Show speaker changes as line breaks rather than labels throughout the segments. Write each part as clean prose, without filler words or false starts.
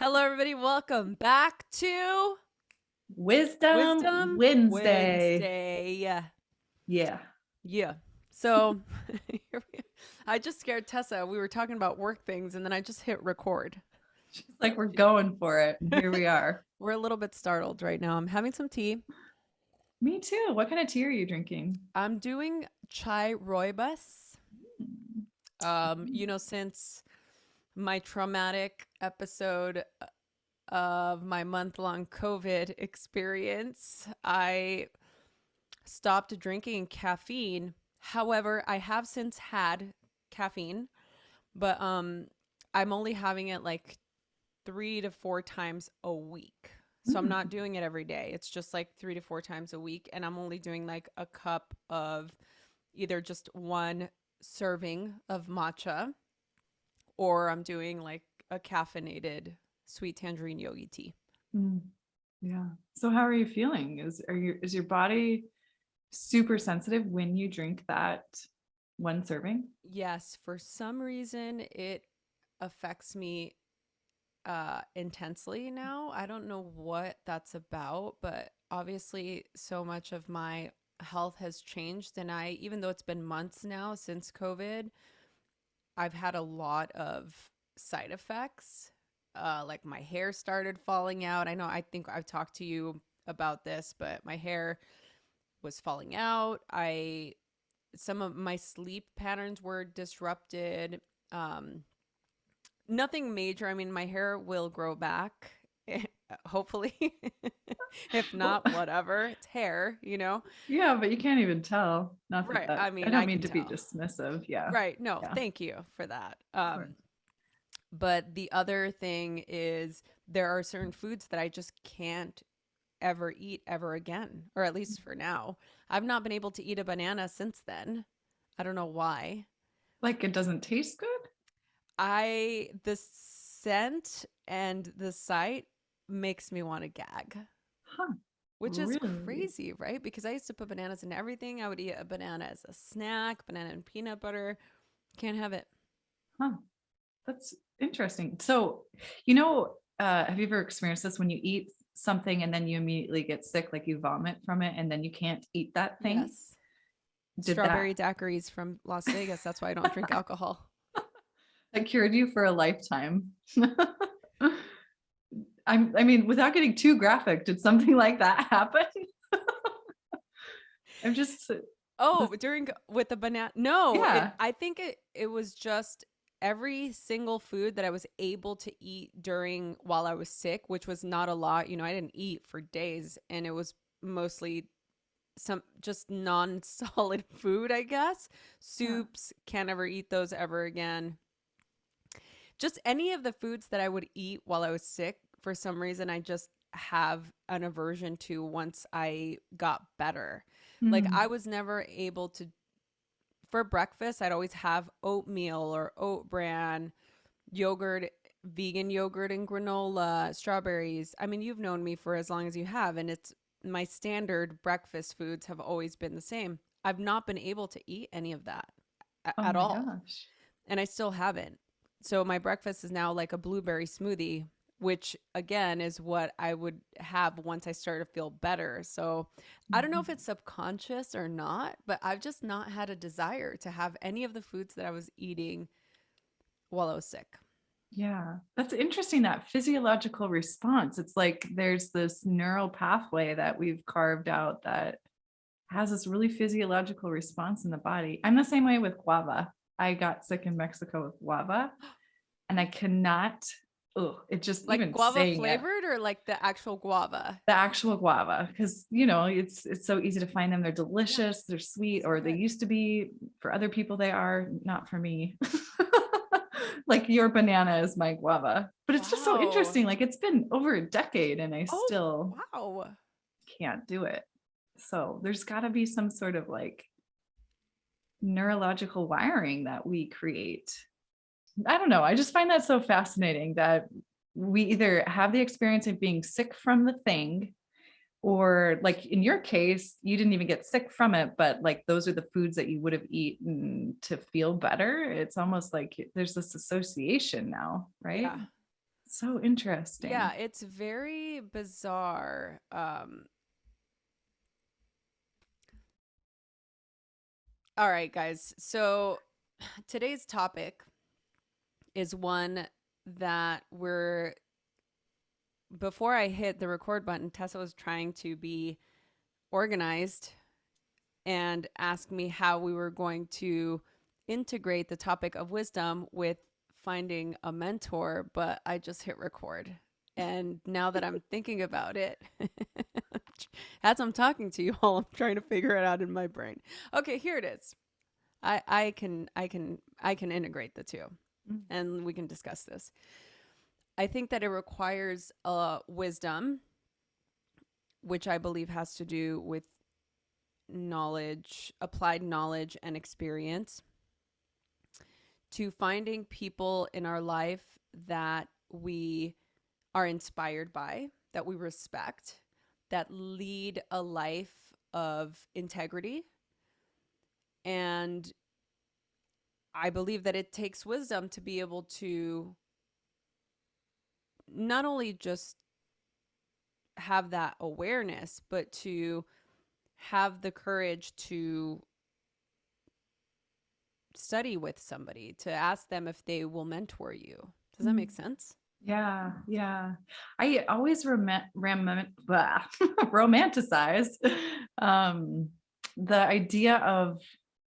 Hello, everybody. Welcome back to
Wisdom
Wisdom
Wednesday.
Wednesday.
Yeah.
Yeah. So I just scared Tessa. We were talking about work things and then I just hit record.
She's like, we're going for it. And here we are.
We're a little bit startled right now. I'm having some tea.
Me too. What kind of tea are you drinking?
I'm doing chai rooibos. Since my traumatic episode of my month-long COVID experience, I stopped drinking caffeine. However, I have since had caffeine, but I'm only having it like 3 to 4 times a week. So I'm not
Mm.
doing it every day. It's just like 3 to 4 times a week and I'm only doing like a cup of either just one serving of matcha or I'm doing like a caffeinated sweet tangerine yogi tea.
Mm. Yeah. So how are you feeling? Is your body super sensitive when you drink that one serving?
Yes, for some reason it affects me intensely now. I don't know what that's about, but obviously so much of my health has changed and I even though it's been months now since COVID, I've had a lot of side effects. Like my hair started falling out. I think I've talked to you about this, but my hair was falling out. I Some of my sleep patterns were disrupted. Um Nothing major. I mean, my hair will grow back, hopefully. If
Well,
not, whatever. It's hair.
yeah, but you can't even tell. Not that
Right.
that
I
I
mean,
don't
I
mean
can
to be
tell.
dismissive. Yeah.
Right. No,
Yeah.
thank you for that.
Of course.
But the other thing is there are certain foods that I just can't ever eat ever again, or at least for now. I've not been able to eat a banana since then. I don't know why.
Like it doesn't taste good?
The scent and the sight makes me want to gag.
Huh.
Which is
Really?
crazy, right? Because I used to put bananas in everything. I would eat a banana as a snack, banana and peanut butter. Can't have it.
Huh. That's interesting. So, have you ever experienced this when you eat something and then you immediately get sick, like you vomit from it and then you can't eat that thing?
Yes.
Did that
Strawberry daiquiris from Las Vegas. That's why I don't drink alcohol.
that cured you for a lifetime? I mean, without getting too graphic, did something like that happen? I'm just
Oh,
this,
during with the banana. No,
yeah.
I think it was just every single food that I was able to eat during while I was sick, which was not a lot. I didn't eat for days and it was mostly some just non-solid food, I guess.
Yeah.
Soups, can't ever eat those ever again. Just any of the foods that I would eat while I was sick, for some reason I just have an aversion to once I got better. Like
Hmm.
I was never able to for breakfast, I'd always have oatmeal or oat bran, yogurt, vegan yogurt and granola, strawberries. I mean, you've known me for as long as you have, and it's my standard breakfast foods have always been the same. I've not been able to eat any of that
Oh
at
my
all,
gosh.
and I still haven't. So my breakfast is now like a blueberry smoothie, which again is what I would have once I start to feel better. So I don't know if
Mhm.
it's subconscious or not, but I've just not had a desire to have any of the foods that I was eating while I was sick.
Yeah, that's interesting, that physiological response. It's like there's this neural pathway that we've carved out that has this really physiological response in the body. I'm the same way with guava. I got sick in Mexico with guava and I cannot, oh, it just
Like
even
guava
saying it,
flavored or like the actual guava?
the actual guava, because it's so easy to find them. They're
Yeah,
delicious, they're sweet,
so
or they
good.
used to be. For other people, they are not for me. Like your banana is my guava. But it's just so
Wow.
interesting. Like it's been over a decade and I
Oh,
still
wow.
can't do it. So there's got to be some sort of like neurological wiring that we create. I don't know. I just find that so fascinating that we either have the experience of being sick from the thing, or like in your case, you didn't even get sick from it, but like those are the foods that you would have eaten to feel better. It's almost like there's this association now, right?
Yeah.
So
Yeah,
interesting.
it's very bizarre. All right, guys. So today's topic is one that before I hit the record button, Tessa was trying to be organized and ask me how we were going to integrate the topic of wisdom with finding a mentor, but I just hit record. And now that I'm thinking about it, as I'm talking to you all, I'm trying to figure it out in my brain. Okay, here it is. I can integrate the two,
Mm.
and we can discuss this. I think that it requires wisdom, which I believe has to do with knowledge, applied knowledge and experience, to finding people in our life that we are inspired by, that we respect, that lead a life of integrity. And I believe that it takes wisdom to be able to not only just have that awareness, but to have the courage to study with somebody, to ask them if they will mentor you. Does that
Mm.
make sense?
Yeah, yeah. I always romanticize um, the idea of,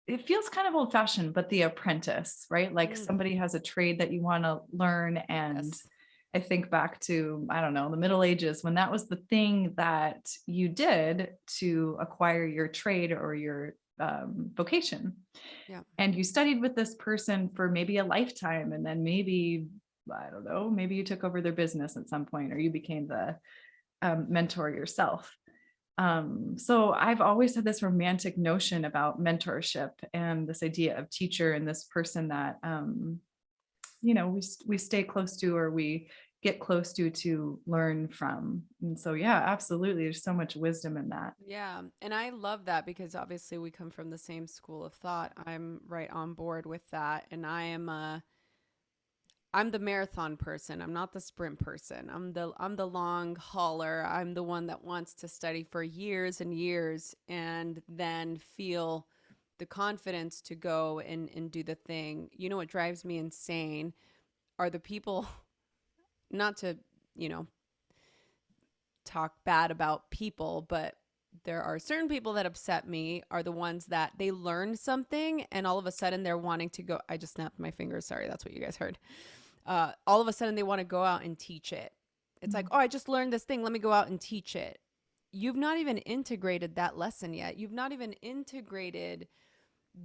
it feels kind of old fashioned, but the apprentice, right? Like
Mm,
somebody has a trade that you want to learn. And
yes.
I think back to, I don't know, the Middle Ages when that was the thing that you did to acquire your trade or your vocation.
Yeah.
And you studied with this person for maybe a lifetime. And then maybe, I don't know, maybe you took over their business at some point or you became the mentor yourself. So I've always had this romantic notion about mentorship and this idea of teacher and this person that we stay close to or we get close to learn from. And so yeah, absolutely, there's so much wisdom in that.
Yeah. And I love that because obviously we come from the same school of thought. I'm right on board with that. And I'm the marathon person. I'm not the sprint person. I'm the long hauler. I'm the one that wants to study for years and years and then feel the confidence to go and do the thing. You know what drives me insane are the people, not to, you know, talk bad about people, but there are certain people that upset me are the ones that they learn something and all of a sudden they're wanting to go. I just snapped my fingers. Sorry, that's what you guys heard. All of a sudden they want to go out and teach it. It's like,
Mhm.
oh, I just learned this thing. Let me go out and teach it. You've not even integrated that lesson yet. You've not even integrated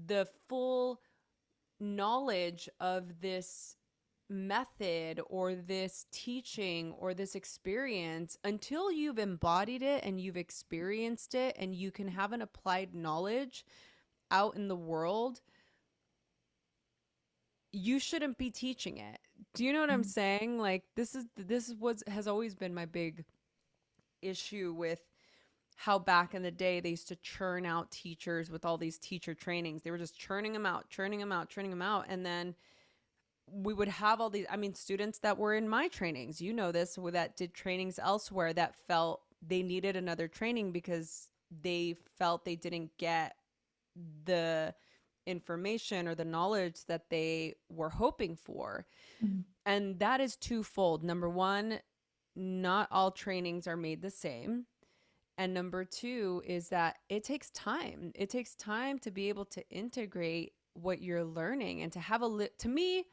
the full knowledge of this method or this teaching or this experience until you've embodied it and you've experienced it and you can have an applied knowledge out in the world. You shouldn't be teaching it. Do you know what I'm
Mhm.
saying? Like this is what has always been my big issue with how back in the day they used to churn out teachers with all these teacher trainings. They were just churning them out, churning them out, churning them out, and then we would have all these, I mean, students that were in my trainings, you know this, that did trainings elsewhere that felt they needed another training because they felt they didn't get the information or the knowledge that they were hoping for.
Mhm.
And that is twofold. Number one, not all trainings are made the same. And number two is that it takes time. It takes time to be able to integrate what you're learning and to have to me,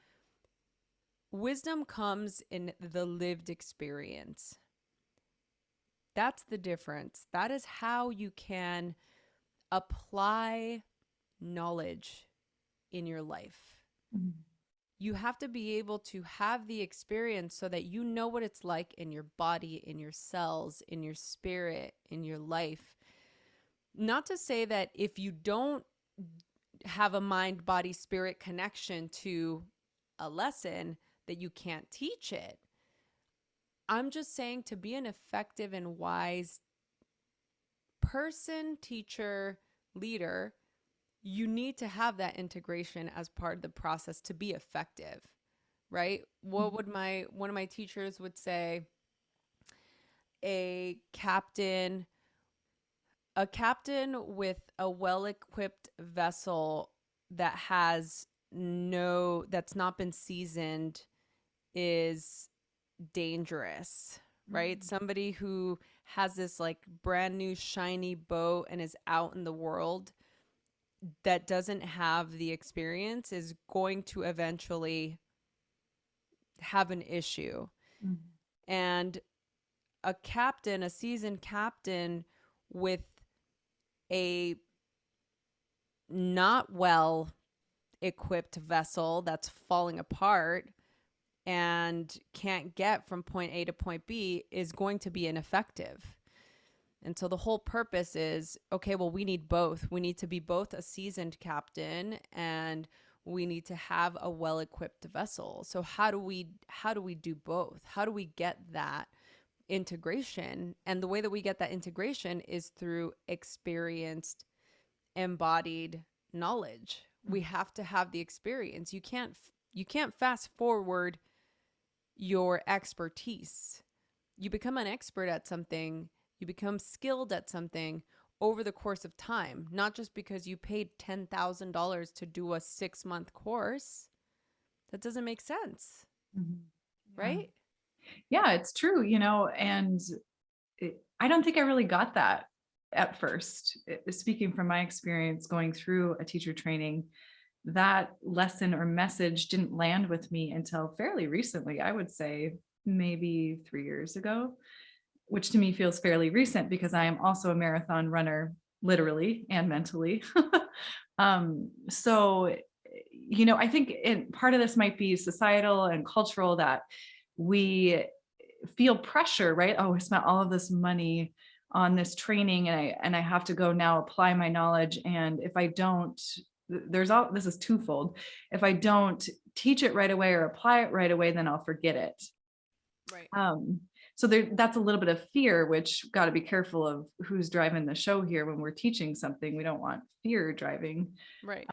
wisdom comes in the lived experience. That's the difference. That is how you can apply knowledge in your life.
Mhm.
You have to be able to have the experience so that you know what it's like in your body, in your cells, in your spirit, in your life. Not to say that if you don't have a mind, body, spirit connection to a lesson, that you can't teach it. I'm just saying to be an effective and wise person, teacher, leader, you need to have that integration as part of the process to be effective, right? What would one of my teachers would say, a captain a captain with a well-equipped vessel that has no that's not been seasoned is dangerous, right?
Mm.
Somebody who has this like brand new shiny boat and is out in the world that doesn't have the experience is going to eventually have an issue.
Mm.
And a seasoned captain with a not well equipped vessel that's falling apart and can't get from point A to point B is going to be ineffective. And so the whole purpose is, okay, well, we need both. We need to be both a seasoned captain and we need to have a well-equipped vessel. So how do we do both? How do we get that integration? And the way that we get that integration is through experienced, embodied knowledge. We have to have the experience. You can't fast forward your expertise. You become an expert at something, you become skilled at something over the course of time, not just because you paid $10,000 to do a 6-month course. That doesn't make sense,
Mhm. Yeah.
right?
Yeah, it's true, and I don't think I really got that at first. Speaking from my experience going through a teacher training, that lesson or message didn't land with me until fairly recently. I would say maybe 3 years ago, which to me feels fairly recent because I am also a marathon runner, literally and mentally. So, I think part of this might be societal and cultural, that we feel pressure, right? Oh, I spent all of this money on this training, and I have to go now apply my knowledge. And if I don't, this is twofold. If I don't teach it right away or apply it right away, then I'll forget it.
Right.
So that's a little bit of fear, which got to be careful of who's driving the show here when we're teaching something. We don't want fear driving.
Right.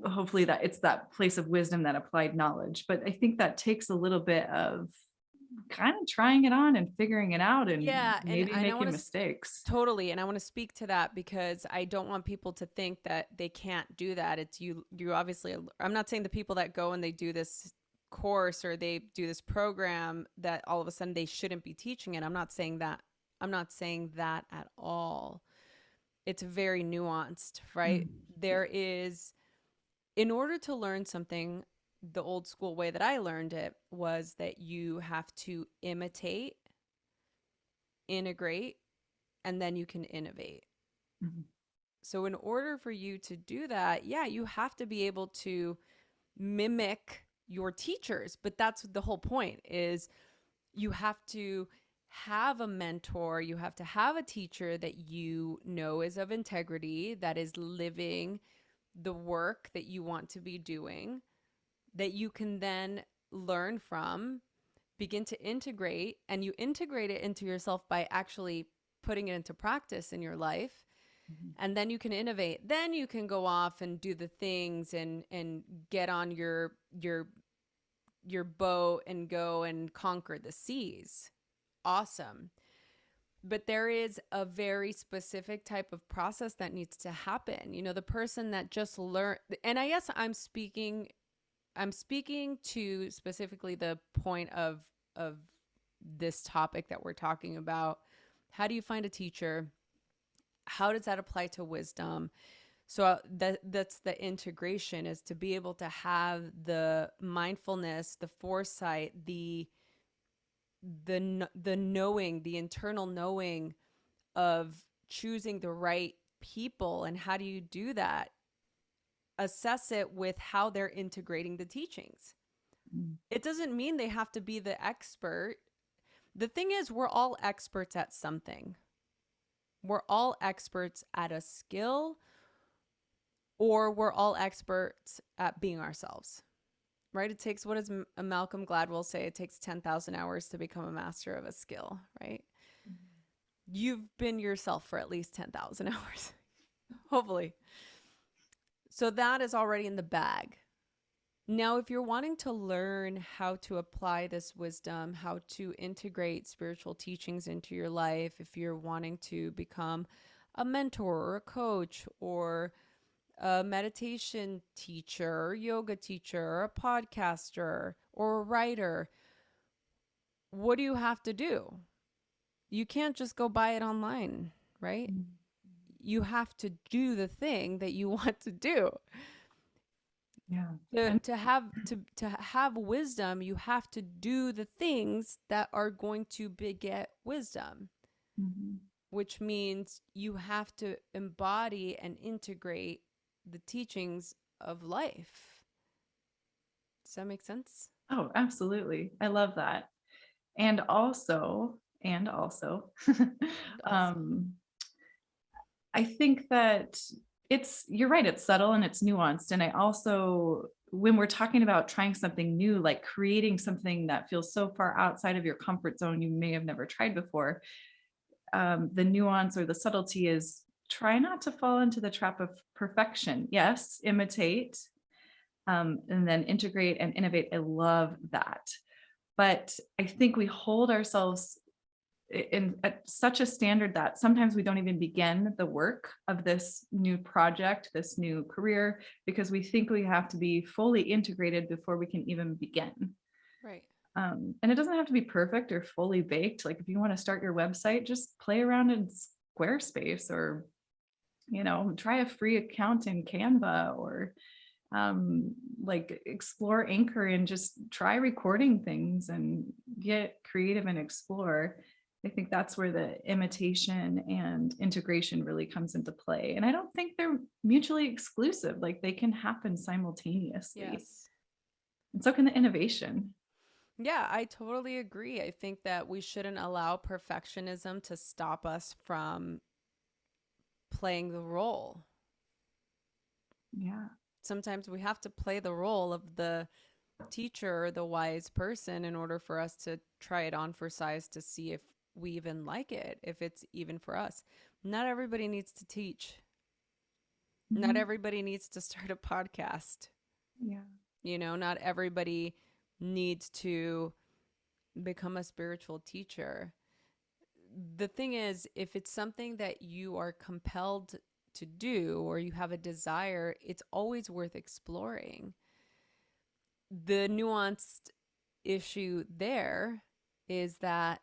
Hopefully that it's that place of wisdom, that applied knowledge. But I think that takes a little bit of kind of trying it on and figuring it out, and
Yeah,
maybe
and I want
making
to
mistakes.
totally, and I want to speak to that because I don't want people to think that they can't do that. It's you obviously, I'm not saying the people that go and they do this course or they do this program that all of a sudden they shouldn't be teaching it. I'm not saying that. I'm not saying that at all. It's very nuanced, right?
Mm.
There is, in order to learn something, the old school way that I learned it was that you have to imitate, integrate, and then you can innovate.
Mhm.
So in order for you to do that, yeah, you have to be able to mimic your teachers, but that's the whole point, is you have to have a mentor, you have to have a teacher that you know is of integrity, that is living the work that you want to be doing, that you can then learn from, begin to integrate, and you integrate it into yourself by actually putting it into practice in your life.
Mhm.
And then you can innovate. Then you can go off and do the things and get on your boat and go and conquer the seas. Awesome. But there is a very specific type of process that needs to happen. The person that just learned, and I guess I'm speaking to specifically the point of this topic that we're talking about. How do you find a teacher? How does that apply to wisdom? So that's the integration, is to be able to have the mindfulness, the foresight, the knowing, the internal knowing of choosing the right people. And how do you do that? Assess it with how they're integrating the teachings.
Mm.
It doesn't mean they have to be the expert. The thing is, we're all experts at something. We're all experts at a skill, or we're all experts at being ourselves, right? It takes, what does Malcolm Gladwell say? It takes 10,000 hours to become a master of a skill, right? You've been yourself for at least 10,000 hours, hopefully. So that is already in the bag. Now, if you're wanting to learn how to apply this wisdom, how to integrate spiritual teachings into your life, if you're wanting to become a mentor or a coach or a meditation teacher, or yoga teacher, or a podcaster, or a writer, what do you have to do? You can't just go buy it online, right?
Mm.
You have to do the thing that you want to do.
Yeah.
To,
And
to have to have wisdom, you have to do the things that are going to beget wisdom,
mhm.
which means you have to embody and integrate the teachings of life. Does that make sense?
Oh, absolutely. I love that. And also,
And also,
um, I think that you're right, it's subtle and it's nuanced. And I also, when we're talking about trying something new, like creating something that feels so far outside of your comfort zone you may have never tried before, the nuance or the subtlety is try not to fall into the trap of perfection. Yes, imitate, and then integrate and innovate. I love that. But I think we hold ourselves in at such a standard that sometimes we don't even begin the work of this new project, this new career, because we think we have to be fully integrated before we can even begin.
right.
And it doesn't have to be perfect or fully baked. Like if you want to start your website, just play around in Squarespace, or try a free account in Canva, or like explore Anchor and just try recording things and get creative and explore. I think that's where the imitation and integration really comes into play. And I don't think they're mutually exclusive, like they can happen simultaneously.
Yes.
And so can the innovation.
Yeah, I totally agree. I think that we shouldn't allow perfectionism to stop us from playing the role.
Yeah.
Sometimes we have to play the role of the teacher or the wise person in order for us to try it on for size to see if we even like it, if it's even for us. Not everybody needs to teach. Not
Mhm.
everybody needs to start a podcast.
Yeah.
Not everybody needs to become a spiritual teacher. The thing is, if it's something that you are compelled to do or you have a desire, it's always worth exploring. The nuanced issue there is that,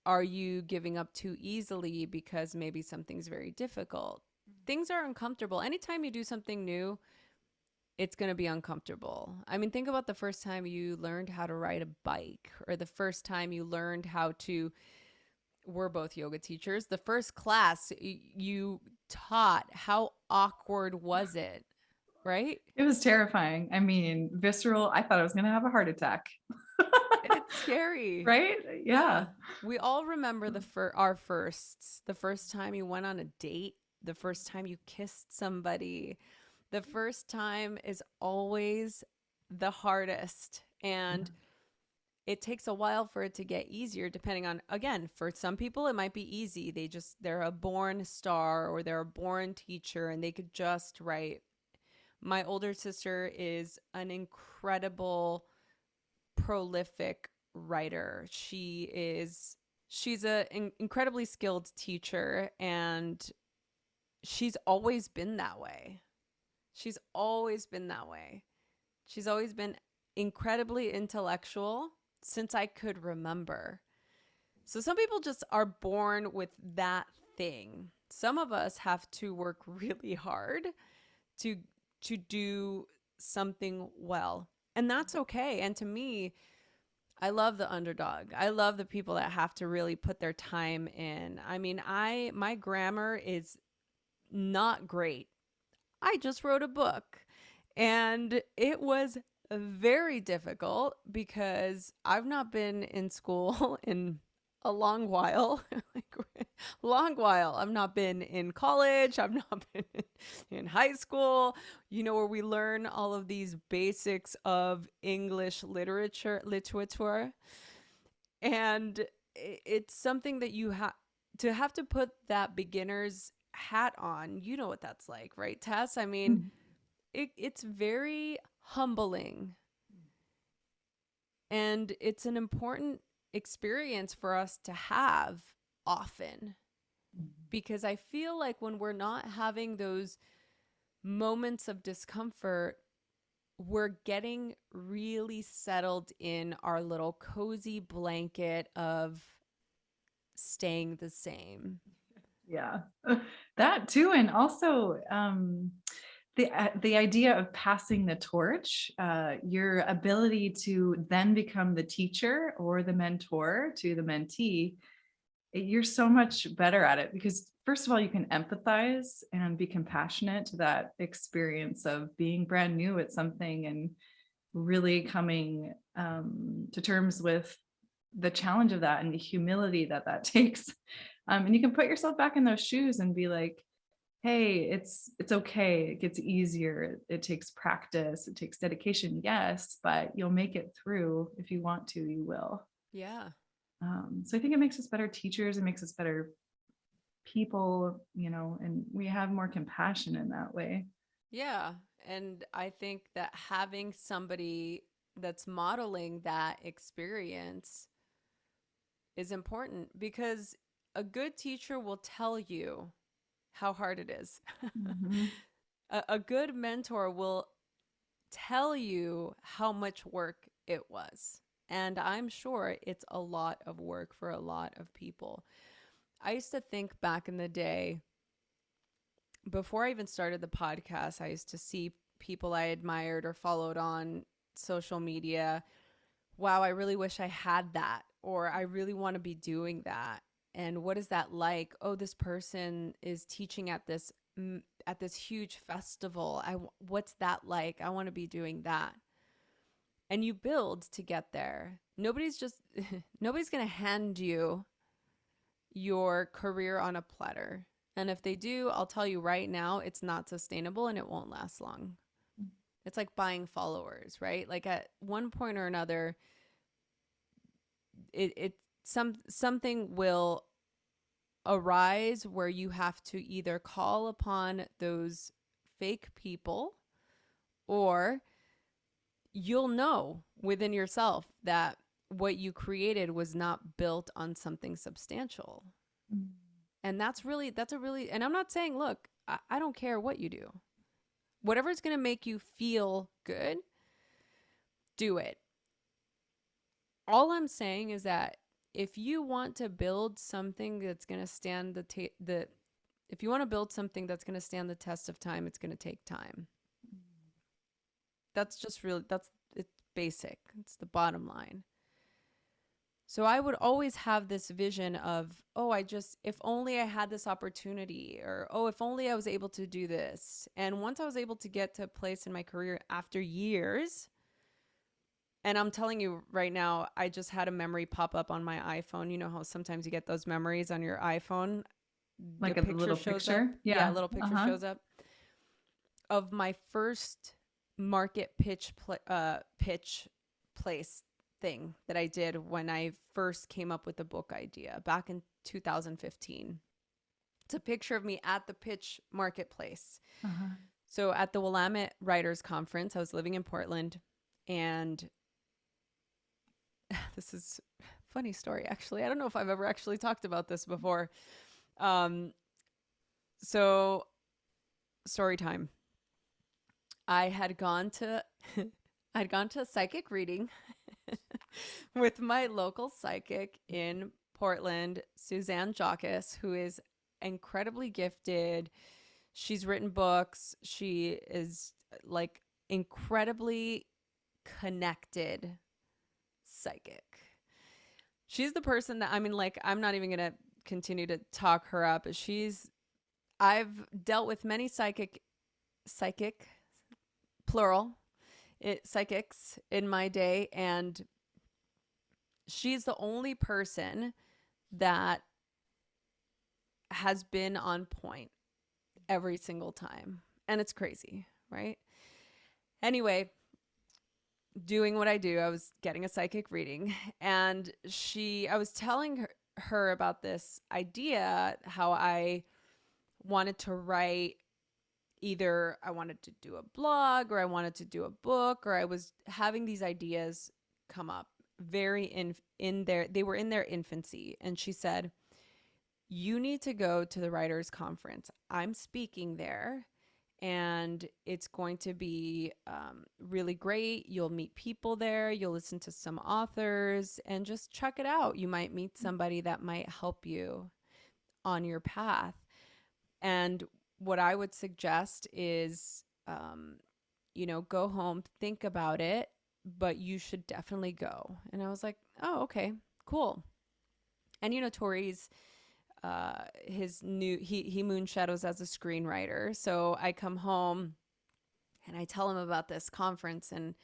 are you giving up too easily because maybe something's very difficult? Things are uncomfortable. Anytime you do something new, it's going to be uncomfortable. I mean, think about the first time you learned how to ride a bike, or the first time you learned how to, we're both yoga teachers, the first class you taught. How awkward was it? Right?
It was terrifying. I mean, visceral. I thought I was going to have a heart attack.
It's scary.
Right?
Yeah.
Yeah.
We all remember our firsts. The first time you went on a date, the first time you kissed somebody. The first time is always the hardest. And it takes a while for it to get easier, depending on, again, for some people it might be easy. They're a born star, or they're a born teacher and they could just write. My older sister is an incredible, prolific writer. She's an incredibly skilled teacher, and she's always been that way. She's always been that way. She's always been incredibly intellectual since I could remember. So some people just are born with that thing. Some of us have to work really hard to do something well. And that's okay. And to me, I love the underdog. I love the people that have to really put their time in. I mean, my grammar is not great. I just wrote a book, and it was very difficult because I've not been in school in a long while. Like, long while. I've not been in college. I've not been in high school, where we learn all of these basics of English literature. And it's something that have to put that beginner's hat on. You know what that's like, right, Tess? I mean,
Mhm.
it's very humbling. And it's an important experience for us to have often, because I feel like when we're not having those moments of discomfort, we're getting really settled in our little cozy blanket of staying the same.
Yeah, that too. And also, the idea of passing the torch, your ability to then become the teacher or the mentor to the mentee, you're so much better at it because first of all, you can empathize and be compassionate to that experience of being brand new at something and really coming to terms with the challenge of that and the humility that that takes. And you can put yourself back in those shoes and be like, hey, it's okay. It gets easier. It takes practice. It takes dedication. Yes, but you'll make it through. If you want to, you will.
Yeah.
So I think it makes us better teachers. It makes us better people, and we have more compassion in that way.
Yeah. And I think that having somebody that's modeling that experience is important, because a good teacher will tell you how hard it is.
Mhm.
A good mentor will tell you how much work it was. And I'm sure it's a lot of work for a lot of people. I used to think back in the day, before I even started the podcast, I used to see people I admired or followed on social media. Wow, I really wish I had that, or I really want to be doing that. And what is that like? Oh, this person is teaching at this huge festival. What's that like? I want to be doing that. And you build to get there. Nobody's going to hand you your career on a platter. And if they do, I'll tell you right now, it's not sustainable and it won't last long. It's like buying followers, right? Like at one point or another, something will arise where you have to either call upon those fake people, or you'll know within yourself that what you created was not built on something substantial. And and I'm not saying, look, I don't care what you do. Whatever's going to make you feel good, do it. All I'm saying is that if you want to build something that's going to stand if you want to build something that's going to stand the test of time, it's going to take time. It's basic. It's the bottom line. So I would always have this vision of, oh, if only I had this opportunity, or, oh, if only I was able to do this. And once I was able to get to a place in my career after years, and I'm telling you right now, I just had a memory pop up on my iPhone. You know how sometimes you get those memories on your iPhone? A
Like a
picture
little
shows up.
picture.
Yeah, a
Yeah.
little picture
Uh-huh.
shows up of my first market pitch place thing that I did when I first came up with the book idea back in 2015. It's a picture of me at the pitch marketplace.
Uh-huh.
So at the Willamette Writers Conference, I was living in Portland, and this is a funny story, actually. I don't know if I've ever actually talked about this before. So story time. I had gone to I'd gone to a psychic reading with my local psychic in Portland, Suzanne Jacques, who is incredibly gifted. She's written books. She is like incredibly connected psychic. She's the person that, I mean, like, I'm not even going to continue to talk her up. I've dealt with many psychic, plural, psychics in my day, and she's the only person that has been on point every single time. And it's crazy, right? Anyway, doing what I do, I was getting a psychic reading, and I was telling her about this idea, how I wanted to write either I wanted to do a blog or I wanted to do a book, or I was having these ideas come up very in their they were in their infancy. And she said, you need to go to the writers conference. I'm speaking there, and it's going to be really great. You'll meet people there, you'll listen to some authors, and just check it out. You might meet somebody that might help you on your path. And what I would suggest is, go home, think about it, but you should definitely go. And I was like, oh, okay, cool. And Tori's his new he moonshadows as a screenwriter. So I come home and I tell him about this conference, and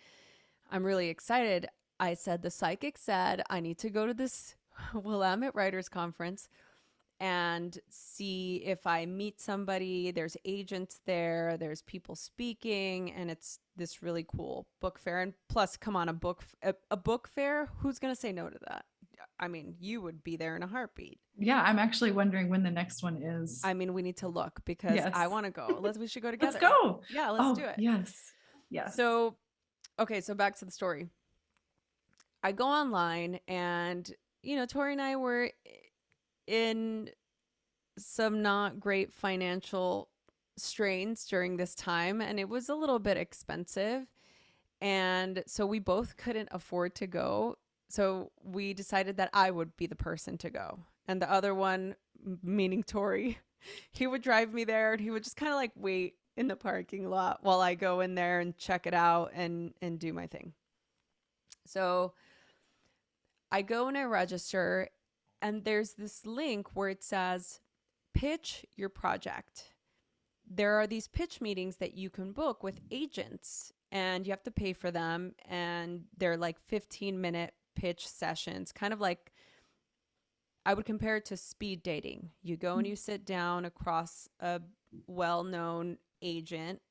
I'm really excited. I said, the psychic said I need to go to this Willamette Writers Conference and see if I meet somebody. There's agents there, there's people speaking, and it's this really cool book fair. And plus, come on, a book fair, who's going to say no to that? I mean, you would be there in a heartbeat.
Yeah, I'm actually wondering when the next one is.
I mean, we need to look because
Yes.
I want to go. We should go together.
Let's go.
Yeah, let's do it.
Yes. Yes.
So, okay, so back to the story. I go online, and Tori and I were in some not great financial strains during this time, and it was a little bit expensive. And so we both couldn't afford to go. So we decided that I would be the person to go. And the other one, meaning Tori, he would drive me there, and he would just kind of like wait in the parking lot while I go in there and check it out and do my thing. So I go and I register, and there's this link where it says, pitch your project. There are these pitch meetings that you can book with agents, and you have to pay for them. And they're like 15-minute pitch sessions, kind of like, I would compare it to speed dating. You go and you sit down across a well-known agent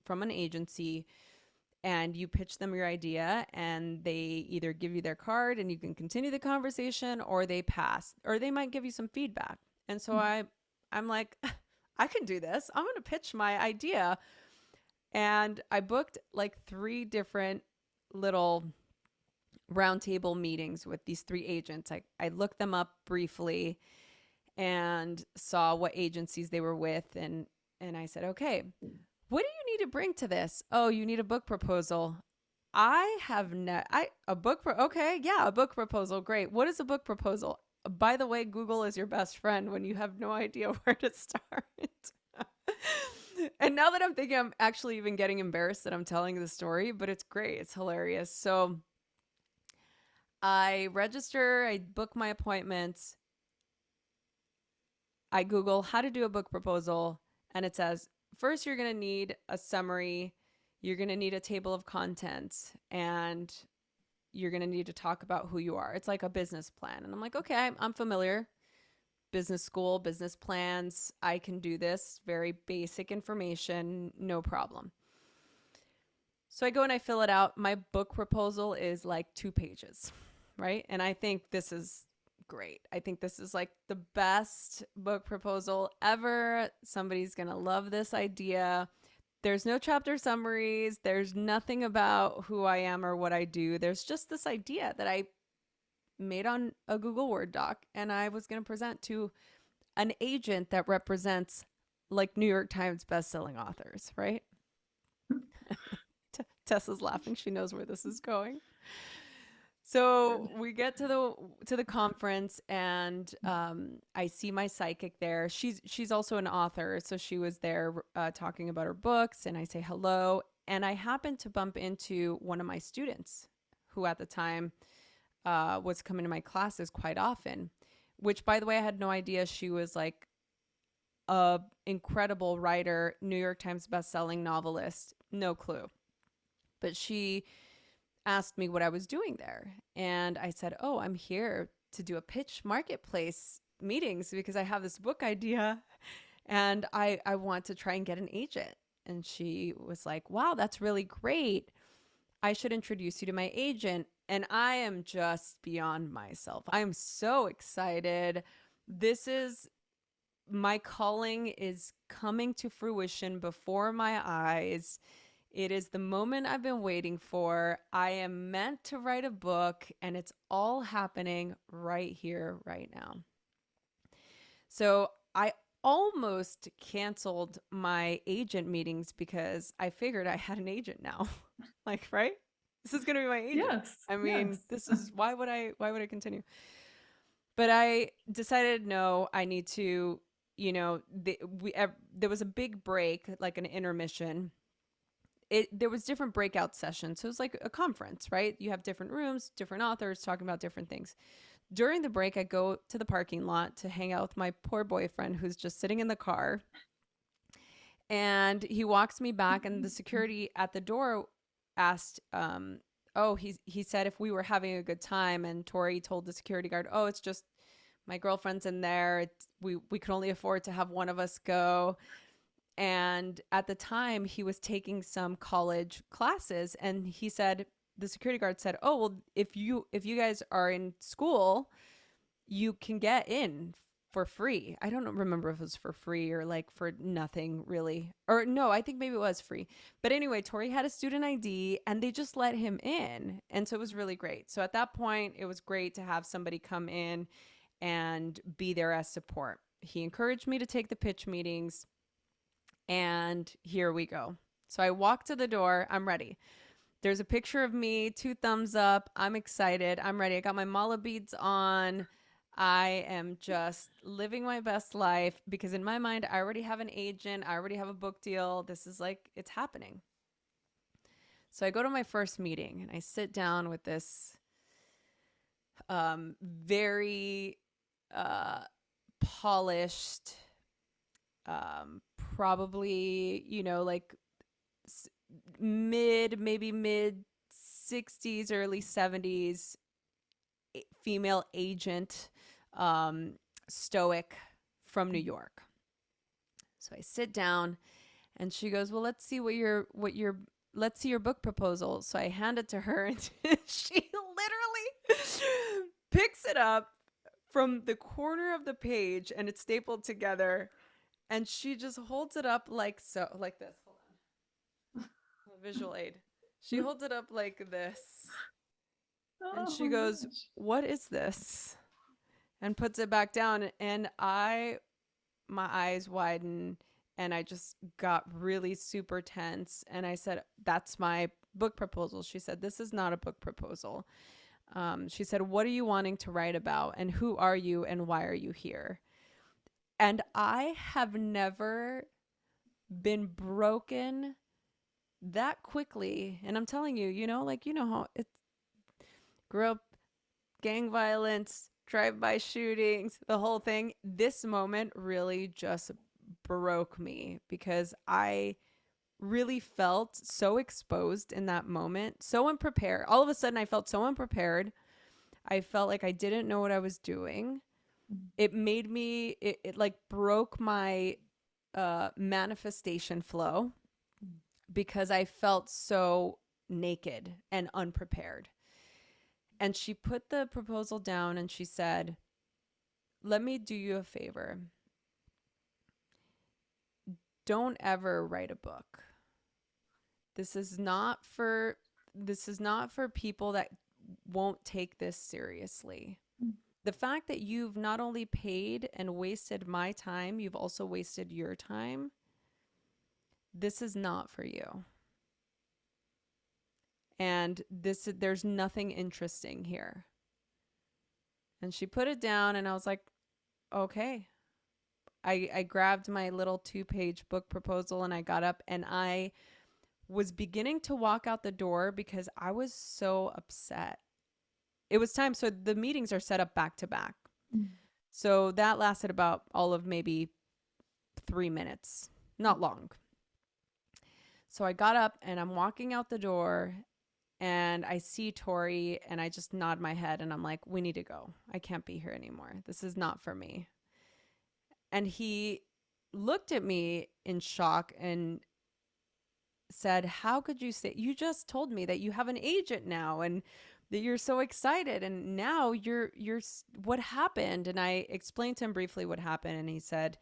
from an agency, and you pitch them your idea, and they either give you their card and you can continue the conversation, or they pass, or they might give you some feedback. And so I'm like, I can do this. I'm going to pitch my idea. And I booked like 3 different little roundtable meetings with these 3 agents. I looked them up briefly and saw what agencies they were with. And I said, okay, what do you need to bring to this? Oh, you need a book proposal. I have a book. Okay. Yeah. A book proposal. Great. What is a book proposal? By the way, Google is your best friend when you have no idea where to start. And now that I'm thinking, I'm actually even getting embarrassed that I'm telling the story, but it's great. It's hilarious. So I register, I book my appointments. I Google how to do a book proposal, and it says, first, you're going to need a summary. You're going to need a table of contents, and you're going to need to talk about who you are. It's like a business plan. And I'm like, okay, I'm familiar. Business school, business plans. I can do this. Very basic information. No problem. So I go and I fill it out. My book proposal is like 2 pages, right? And I think this is great. I think this is like the best book proposal ever. Somebody's going to love this idea. There's no chapter summaries. There's nothing about who I am or what I do. There's just this idea that I made on a Google Word doc, and I was going to present to an agent that represents like New York Times bestselling authors, right? Tessa's laughing. She knows where this is going. So we get to the conference, and I see my psychic there. She's also an author, so she was there talking about her books, and I say hello. And I happened to bump into one of my students, who at the time was coming to my classes quite often. Which, by the way, I had no idea she was like a incredible writer, New York Times bestselling novelist. No clue. But she asked me what I was doing there. And I said, oh, I'm here to do a pitch marketplace meetings because I have this book idea and I want to try and get an agent. And she was like, wow, that's really great. I should introduce you to my agent. And I am just beyond myself. I'm so excited. This is my calling is coming to fruition before my eyes. It is the moment I've been waiting for. I am meant to write a book, and it's all happening right here, right now. So I almost canceled my agent meetings because I figured I had an agent now. Like, right? This is going to be my agent.
Yes.
I mean,
Yes.
this is why would I continue? But I decided no, I need to, there was a big break, like an intermission. There was different breakout sessions. So it was like a conference, right? You have different rooms, different authors talking about different things. During the break, I go to the parking lot to hang out with my poor boyfriend who's just sitting in the car. And he walks me back, and the security at the door asked, oh, he said if we were having a good time. And Tori told the security guard, oh, it's just my girlfriend's in there. We could only afford to have one of us go. And at the time, he was taking some college classes, and he said, the security guard said, oh, well, if you guys are in school, you can get in for free. I don't remember if it was for free or like for nothing really. Or no, I think maybe it was free. But anyway, Tori had a student ID, and they just let him in. And so it was really great. So at that point, it was great to have somebody come in and be there as support. He encouraged me to take the pitch meetings, and here we go. So I walk to the door. I'm ready. There's a picture of me, 2 thumbs up. I'm excited. I'm ready. I got my mala beads on. I am just living my best life because in my mind, I already have an agent. I already have a book deal. This is like, it's happening. So I go to my first meeting, and I sit down with this very polished, probably, like maybe mid 60s, early 70s female agent, stoic, from New York. So I sit down, and she goes, well, let's see your book proposal. So I hand it to her, and she literally picks it up from the corner of the page, and it's stapled together, and she just holds it up like so, like this. Hold on. Visual aid. She holds it up like this, and
Oh
she
my
goes,
gosh.
what is this? And puts it back down. And my eyes widen, and I just got really super tense. And I said, that's my book proposal. She said, this is not a book proposal. She said, what are you wanting to write about? And who are you? And why are you here? And I have never been broken that quickly. And I'm telling you, how it grew up, gang violence, drive-by shootings, the whole thing. This moment really just broke me because I really felt so exposed in that moment, so unprepared. All of a sudden, I felt so unprepared. I felt like I didn't know what I was doing. It made me, it like broke my manifestation flow because I felt so naked and unprepared. And she put the proposal down, and she said, let me do you a favor. Don't ever write a book. This is not for people that won't take this seriously. The fact that you've not only paid and wasted my time, you've also wasted your time. This is not for you. And there's nothing interesting here. And she put it down, and I was like, okay. I grabbed my little 2-page book proposal, and I got up, and I was beginning to walk out the door because I was so upset. It was time. So the meetings are set up back to back. So that lasted about all of maybe 3 minutes, not long. So I got up, and I'm walking out the door, and I see Tori, and I just nod my head, and I'm like, we need to go. I can't be here anymore. This is not for me. And he looked at me in shock and said, how could you say, you just told me that you have an agent now, and that you're so excited, and now what happened?" And I explained to him briefly what happened, and he said,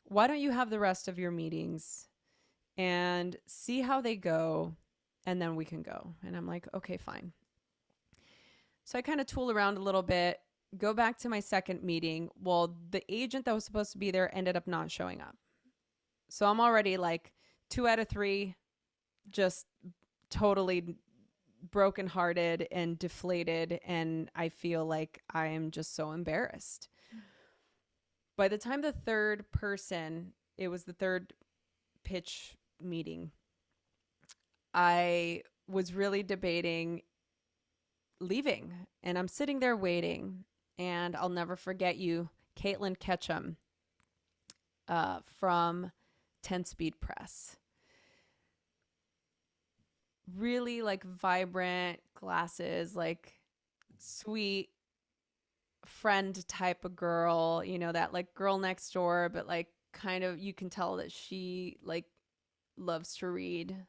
"Why don't you have the rest of your meetings and see how they go, and then we can go." And I'm like, "Okay, fine." So I kind of tool around a little bit, go back to my second meeting. Well, the agent that was supposed to be there ended up not showing up. So I'm already like 2 out of 3, just totally brokenhearted and deflated. And I feel like I am just so embarrassed. By the time the third person, it was the third pitch meeting, I was really debating leaving. And I'm sitting there waiting. And I'll never forget you, Caitlin Ketchum, from 10 Speed Press. Really like vibrant glasses, like sweet friend type of girl, you know, that like girl next door, but like kind of you can tell that she like loves to read.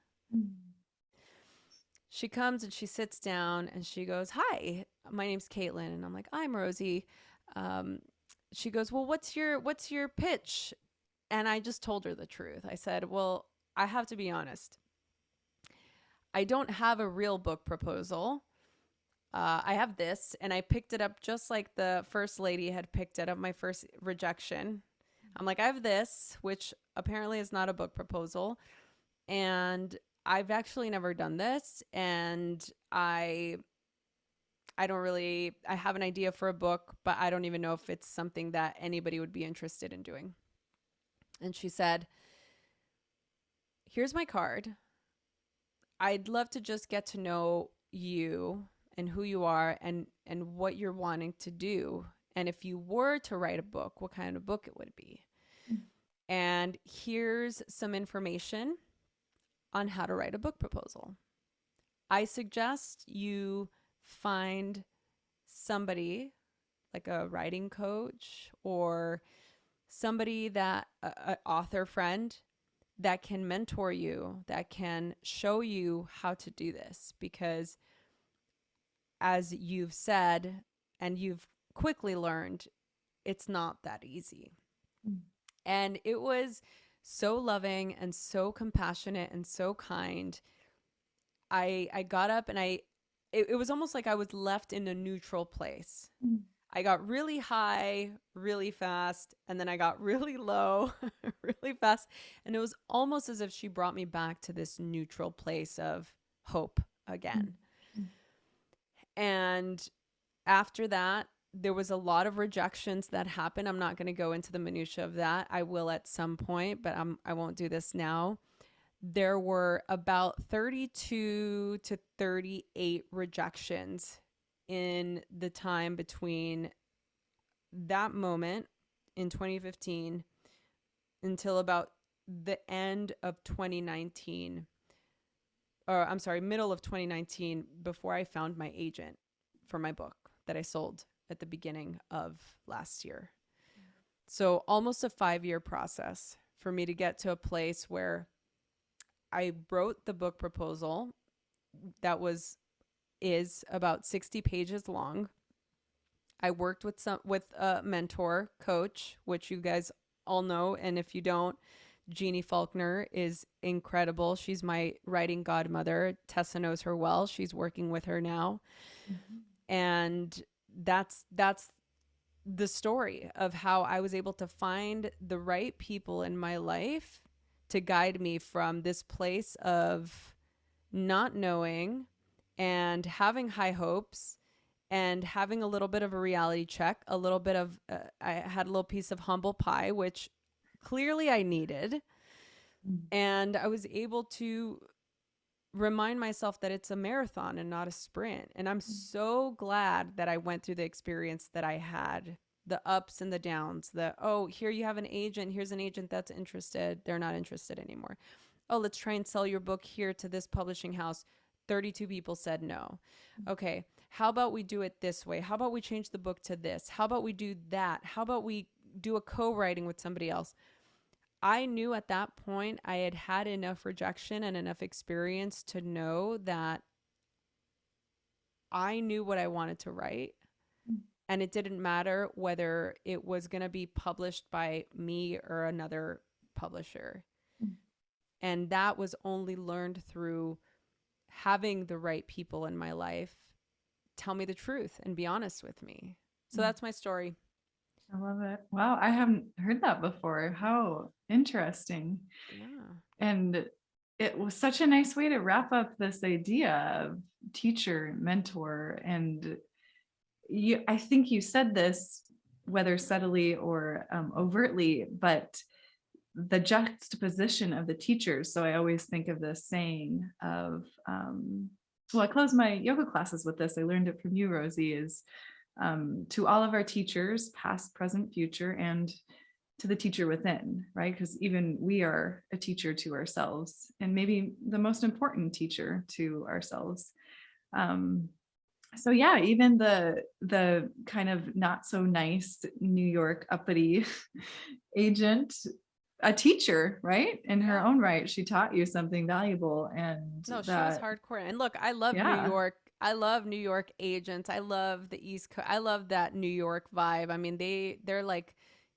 She comes and she sits down and she goes, "Hi, my name's Caitlin." And I'm like, "I'm Rosie." Um, she goes, "Well, what's your pitch?" And I just told her the truth. I said, "Well, I have to be honest. I don't have a real book proposal. I have this, and I picked it up just like the first lady had picked it up, my first rejection. I'm like, I have this, which apparently is not a book proposal. And I've actually never done this. And I don't really, I have an idea for a book, but I don't even know if it's something that anybody would be interested in doing." And she said, "Here's my card. I'd love to just get to know you and who you are and what you're wanting to do. And if you were to write a book, what kind of book it would be. And here's some information on how to write a book proposal. I suggest you find somebody like a writing coach or somebody that an author friend that can mentor you, that can show you how to do this. Because as you've said, and you've quickly learned, it's not that easy." And it was so loving and so compassionate and so kind. I got up and it was almost like I was left in a neutral place. I got really high really fast, and then I got really low really fast. And it was almost as if she brought me back to this neutral place of hope again. And after that, there was a lot of rejections that happened. I'm not going to go into the minutia of that. I will at some point, but I won't do this now. There were about 32 to 38 rejections in the time between that moment in 2015 until about the end of 2019, or I'm sorry, middle of 2019, before I found my agent for my book that I sold at the beginning of last year. So almost a 5-year process for me to get to a place where I wrote the book proposal that is about 60 pages long. I worked with a mentor coach, which you guys all know, and if you don't, Jeannie Faulkner is incredible. She's my writing godmother. Tessa knows her well. She's working with her now. And that's the story of how I was able to find the right people in my life to guide me from this place of not knowing and having high hopes and having a little bit of a reality check, a little bit of, I had a little piece of humble pie, which clearly I needed. And I was able to remind myself that it's a marathon and not a sprint. And I'm so glad that I went through the experience that I had, the ups and the downs, oh, here you have an agent. Here's an agent that's interested. They're not interested anymore. Oh, let's try and sell your book here to this publishing house. 32 people said no. Okay, how about we do it this way? How about we change the book to this? How about we do that? How about we do a co-writing with somebody else? I knew at that point I had had enough rejection and enough experience to know that I knew what I wanted to write, and it didn't matter whether it was going to be published by me or another publisher. And that was only learned through having the right people in my life tell me the truth and be honest with me. So that's my story.
I love it. Wow, I haven't heard that before. How interesting.
Yeah.
And it was such a nice way to wrap up this idea of teacher, mentor. And I think you said this, whether subtly or overtly, but the juxtaposition of the teachers. So I always think of this saying of, well, I close my yoga classes with this. I learned it from you, Rosie, is to all of our teachers, past, present, future, and to the teacher within, right? Because even we are a teacher to ourselves, and maybe the most important teacher to ourselves. Um, so yeah, even the kind of not so nice New York uppity agent, a teacher, right? In her
Yeah.
own right, she taught you something valuable, and
No, she was
that,
hardcore. And look, I love New
yeah.
York. I love New York agents. I love the East Coast. I love that New York vibe. I mean, they're like,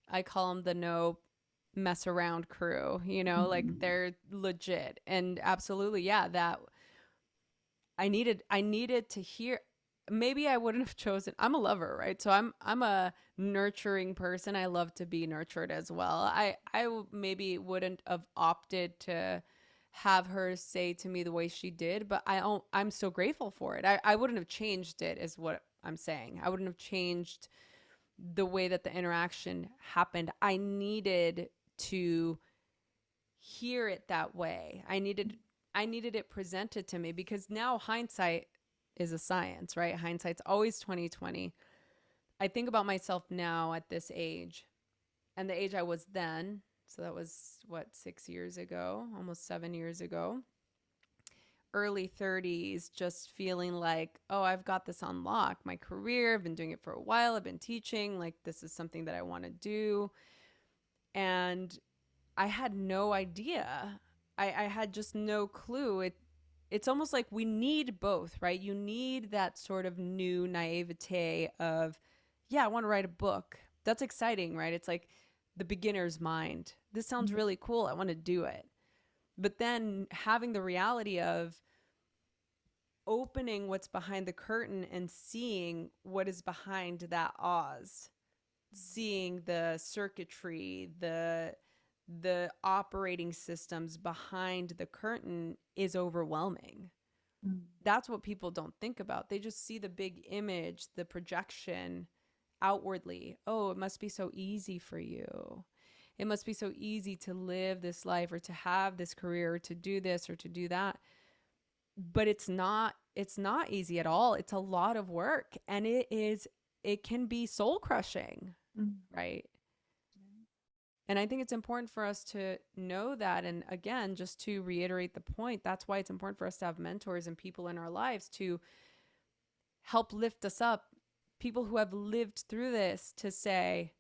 I call them the no mess around crew, you know, like
Mhm.
they're legit. And absolutely, yeah, that I needed to hear. Maybe I wouldn't have chosen. I'm a lover, right? So I'm a nurturing person. I love to be nurtured as well. Maybe wouldn't have opted to have her say to me the way she did, but I'm so grateful for it. I wouldn't have changed it, is what I'm saying. I wouldn't have changed the way that the interaction happened. I needed to hear it that way. I needed it presented to me, because now hindsight is a science, right? Hindsight's always 2020. I think about myself now at this age and the age I was then. So that was what, 6 years ago, almost 7 years ago. Early 30s, just feeling like, oh, I've got this on lock. My career, I've been doing it for a while. I've been teaching, like this is something that I want to do. And I had no idea. I had just no clue. It's almost like we need both, right? You need that sort of new naivete of, yeah, I want to write a book. That's exciting, right? It's like the beginner's mind. This sounds really cool. I want to do it. But then having the reality of opening what's behind the curtain and seeing what is behind that Oz, seeing the circuitry, the operating systems behind the curtain is overwhelming.
Mm.
That's what people don't think about. They just see the big image, the projection outwardly. Oh, it must be so easy for you. It must be so easy to live this life or to have this career or to do this or to do that. But it's not easy at all. It's a lot of work, and it can be soul crushing,
Mm.
right? And I think it's important for us to know that. And again, just to reiterate the point, that's why it's important for us to have mentors and people in our lives to help lift us up, people who have lived through this, to say,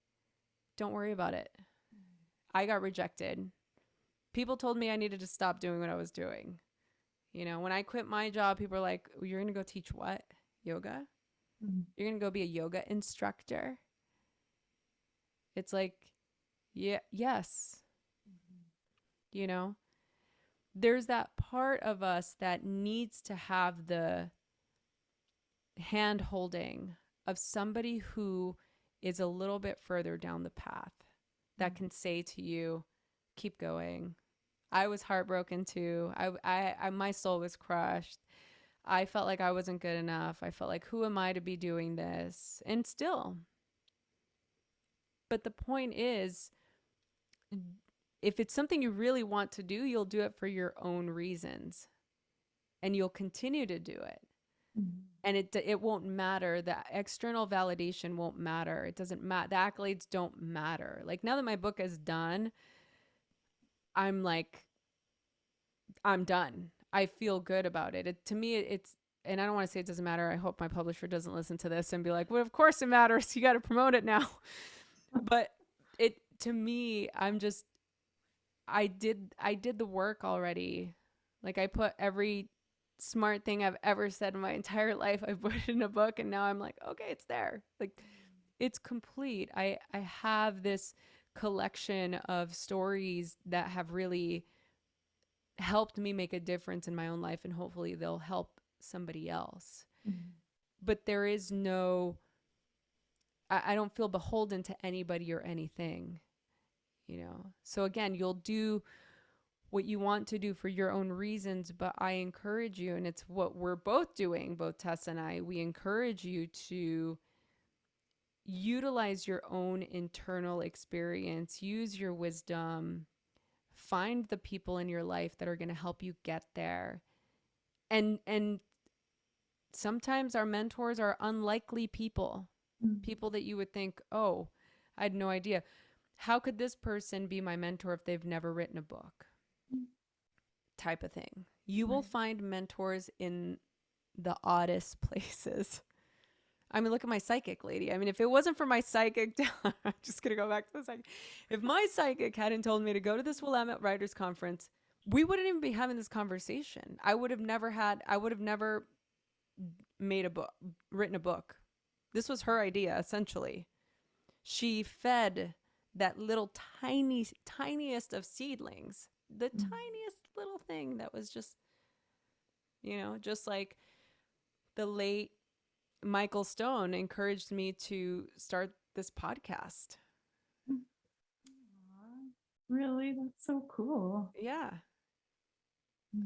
don't worry about it. I got rejected. People told me I needed to stop doing what I was doing. You know, when I quit my job, people were like, you're going to go teach what? Yoga?
Mm.
You're going to go be a yoga instructor? It's like, yeah, yes. You know, there's that part of us that needs to have the hand holding of somebody who is a little bit further down the path that can say to you, keep going. I was heartbroken too. My soul was crushed. I felt like I wasn't good enough. I felt like, who am I to be doing this? And still. But the point is, if it's something you really want to do, you'll do it for your own reasons, and you'll continue to do it.
Mm.
And it won't matter. The external validation won't matter. It doesn't matter. The accolades don't matter. Like, now that my book is done, I'm like, I'm done. I feel good about it. To me, it's, and I don't want to say it doesn't matter. I hope my publisher doesn't listen to this and be like, well, of course it matters. You got to promote it now. But to me, I did the work already. Like, I put every smart thing I've ever said in my entire life. I put it in a book and now I'm like, okay, it's there. Like, it's complete. I have this collection of stories that have really helped me make a difference in my own life, and hopefully they'll help somebody else.
Mhm.
But there is no, I don't feel beholden to anybody or anything, you know? So again, you'll do what you want to do for your own reasons, but I encourage you, and it's what we're both doing, both Tess and I, we encourage you to utilize your own internal experience, use your wisdom, find the people in your life that are going to help you get there. And sometimes our mentors are unlikely people,
Mhm.
people that you would think, oh, I had no idea. How could this person be my mentor if they've never written a book? Type of thing. You will
Right.
find mentors in the oddest places. I mean, look at my psychic lady. I mean, if it wasn't for my psychic, I'm just going to go back to the psychic. If my psychic hadn't told me to go to this Willamette Writers Conference, we wouldn't even be having this conversation. I would have never made a book, written a book. This was her idea, essentially. She fed that little tiniest of seedlings, the
Mhm.
tiniest little thing that was just, just like the late Michael Stone encouraged me to start this podcast.
Aw, really? That's so cool.
Yeah.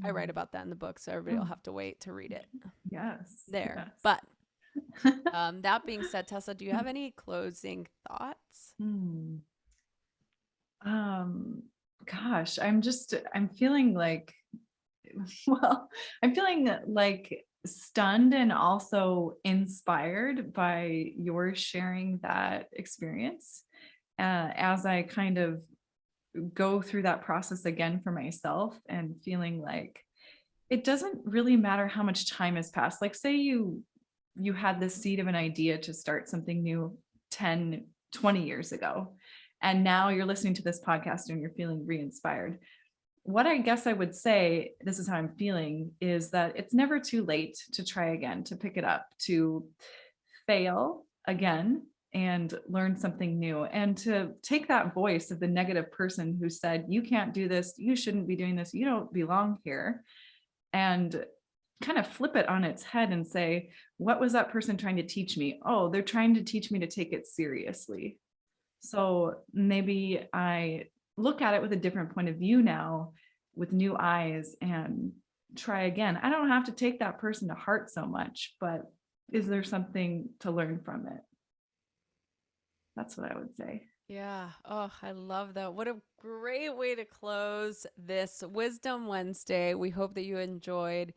I write
Mm.
about that in the book, so everybody will
Oh,
have to wait to read it
yes,
there.
yes.
But that being said, Tessa, do you have any closing thoughts?
Hmm. Um, Gosh, I'm feeling like, well, I'm feeling like stunned and also inspired by your sharing that experience. As I kind of go through that process again for myself and feeling like it doesn't really matter how much time has passed. Like, say you had this seed of an idea to start something new 10, 20 years ago, and now you're listening to this podcast and you're feeling re-inspired. What I guess I would say, this is how I'm feeling, is that it's never too late to try again, to pick it up, to fail again and learn something new, and to take that voice of the negative person who said, you can't do this, you shouldn't be doing this, you don't belong here, and kind of flip it on its head and say, what was that person trying to teach me? Oh, they're trying to teach me to take it seriously. So maybe I look at it with a different point of view now, with new eyes, and try again. I don't have to take that person to heart so much, but is there something to learn from it? That's what I would say.
Yeah. Oh, I love that. What a great way to close this Wisdom Wednesday. We hope that you enjoyed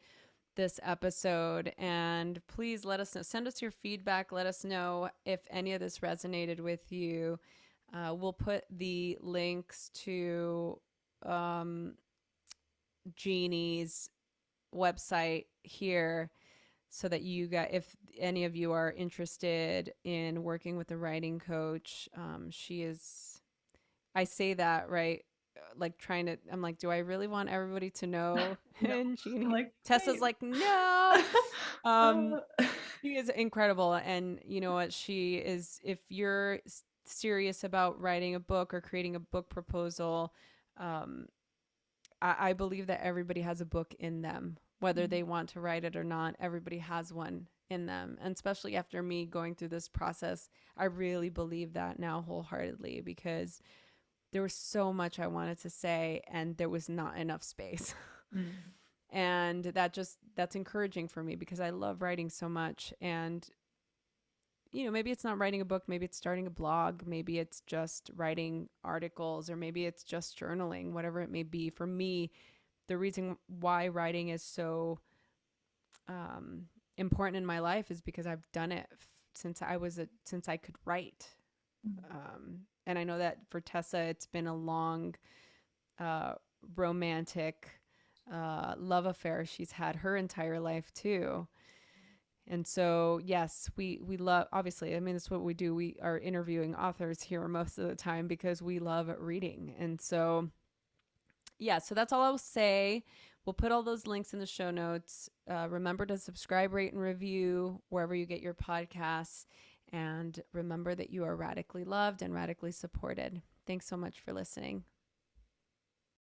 this episode, and please let us know, send us your feedback, let us know if any of this resonated with you. We'll put the links to um, Jeannie's website here so that you got, if any of you are interested in working with a writing coach, she is, I say that right, like trying to, I'm like, do I really want everybody to know?
No,
And
I'm
Jeannie,
like,
Tessa's
wait.
like, no. um
Uh,
she is incredible, and you know what, she is, if you're serious about writing a book or creating a book proposal, um I believe that everybody has a book in them, whether they want to write it or not. Everybody has one in them. And especially after me going through this process, I really believe that now wholeheartedly, because there was so much I wanted to say and there was not enough space.
mm,
And that's encouraging for me because I love writing so much. And maybe it's not writing a book, maybe it's starting a blog, maybe it's just writing articles, or maybe it's just journaling, whatever it may be. For me, the reason why writing is so um, important in my life is because I've done it since I could write.
mm,
And I know that for Tessa, it's been a long, uh, romantic love affair she's had her entire life too. And so, yes, we love, obviously, I mean, that's what we do. We are interviewing authors here most of the time because we love reading. And so, yeah, so that's all I'll say. We'll put all those links in the show notes. Remember to subscribe, rate, and review wherever you get your podcasts. And remember that you are radically loved and radically supported. Thanks so much for listening.